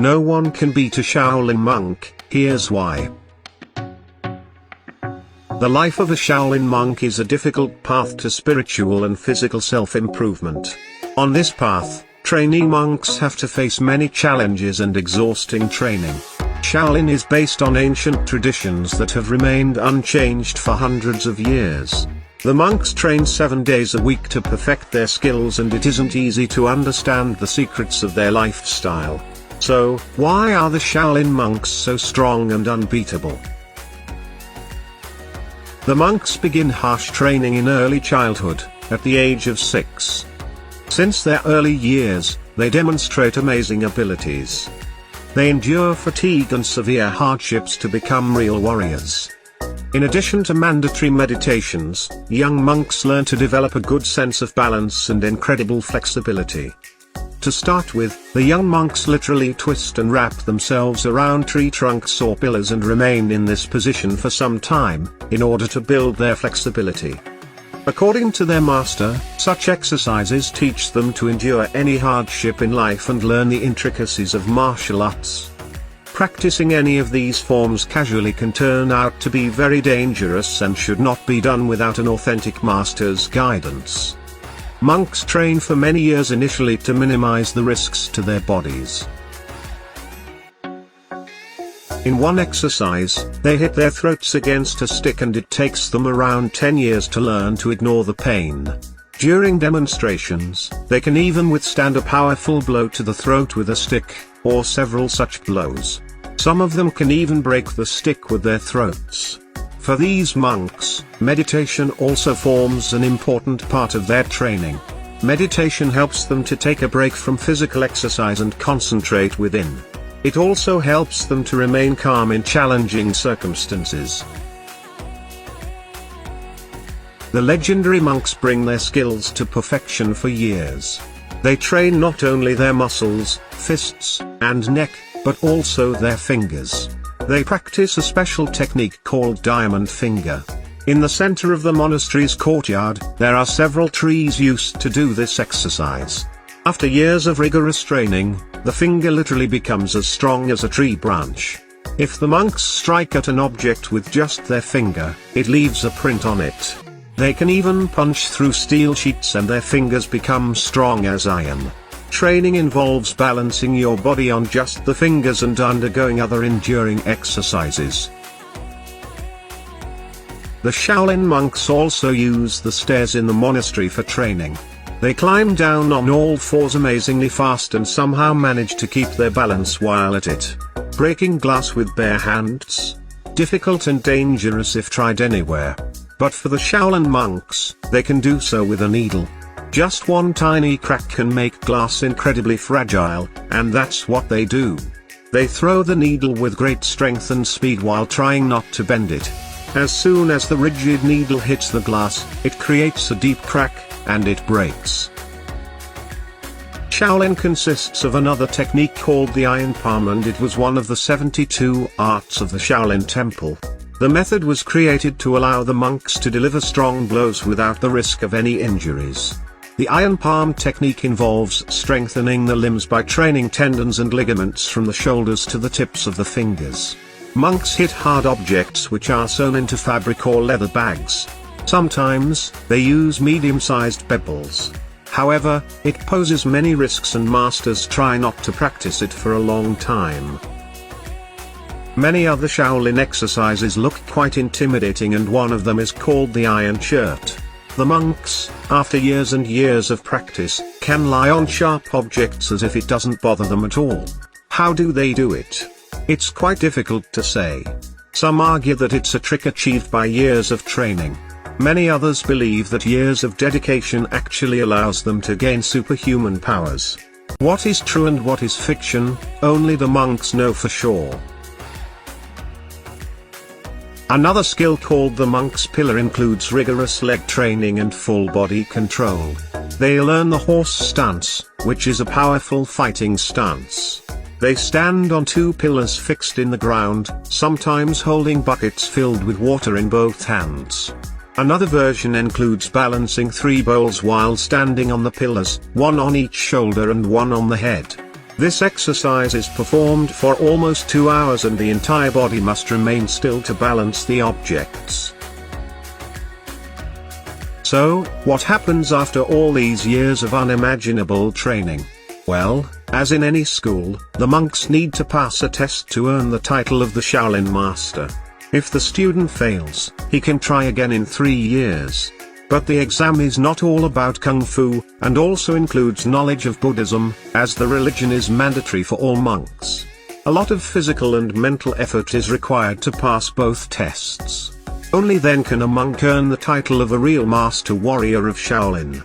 No one can beat a Shaolin monk. Here's why. The life of a Shaolin monk is a difficult path to spiritual and physical self-improvement. On this path, trainee monks have to face many challenges and exhausting training. Shaolin is based on ancient traditions that have remained unchanged for hundreds of years. The monks train 7 days a week to perfect their skills, and it isn't easy to understand the secrets of their lifestyle. So, why are the Shaolin monks so strong and unbeatable? The monks begin harsh training in early childhood, at the age of 6. Since their early years, they demonstrate amazing abilities. They endure fatigue and severe hardships to become real warriors. In addition to mandatory meditations, young monks learn to develop a good sense of balance and incredible flexibility. To start with, the young monks literally twist and wrap themselves around tree trunks or pillars and remain in this position for some time, in order to build their flexibility. According to their master, such exercises teach them to endure any hardship in life and learn the intricacies of martial arts. Practicing any of these forms casually can turn out to be very dangerous and should not be done without an authentic master's guidance. Monks train for many years initially to minimize the risks to their bodies. In one exercise, they hit their throats against a stick, and it takes them around 10 years to learn to ignore the pain. During demonstrations, they can even withstand a powerful blow to the throat with a stick, or several such blows. Some of them can even break the stick with their throats. For these monks, meditation also forms an important part of their training. Meditation helps them to take a break from physical exercise and concentrate within. It also helps them to remain calm in challenging circumstances. The legendary monks bring their skills to perfection for years. They train not only their muscles, fists, and neck, but also their fingers. They practice a special technique called diamond finger. In the center of the monastery's courtyard, there are several trees used to do this exercise. After years of rigorous training, the finger literally becomes as strong as a tree branch. If the monks strike at an object with just their finger, it leaves a print on it. They can even punch through steel sheets and their fingers become strong as iron. Training involves balancing your body on just the fingers and undergoing other enduring exercises. The Shaolin monks also use the stairs in the monastery for training. They climb down on all fours amazingly fast and somehow manage to keep their balance while at it. Breaking glass with bare hands? Difficult and dangerous if tried anywhere. But for the Shaolin monks, they can do so with a needle. Just one tiny crack can make glass incredibly fragile, and that's what they do. They throw the needle with great strength and speed while trying not to bend it. As soon as the rigid needle hits the glass, it creates a deep crack, and it breaks. Shaolin consists of another technique called the iron palm, and it was one of the 72 arts of the Shaolin temple. The method was created to allow the monks to deliver strong blows without the risk of any injuries. The iron palm technique involves strengthening the limbs by training tendons and ligaments from the shoulders to the tips of the fingers. Monks hit hard objects which are sewn into fabric or leather bags. Sometimes, they use medium-sized pebbles. However, it poses many risks and masters try not to practice it for a long time. Many other Shaolin exercises look quite intimidating, and one of them is called the iron shirt. The monks, after years and years of practice, can lie on sharp objects as if it doesn't bother them at all. How do they do it? It's quite difficult to say. Some argue that it's a trick achieved by years of training. Many others believe that years of dedication actually allows them to gain superhuman powers. What is true and what is fiction, only the monks know for sure. Another skill called the monk's pillar includes rigorous leg training and full body control. They learn the horse stance, which is a powerful fighting stance. They stand on 2 pillars fixed in the ground, sometimes holding buckets filled with water in both hands. Another version includes balancing 3 bowls while standing on the pillars, one on each shoulder and one on the head. This exercise is performed for almost 2 hours and the entire body must remain still to balance the objects. So, what happens after all these years of unimaginable training? Well, as in any school, the monks need to pass a test to earn the title of the Shaolin Master. If the student fails, he can try again in 3 years. But the exam is not all about Kung Fu, and also includes knowledge of Buddhism, as the religion is mandatory for all monks. A lot of physical and mental effort is required to pass both tests. Only then can a monk earn the title of a real master warrior of Shaolin.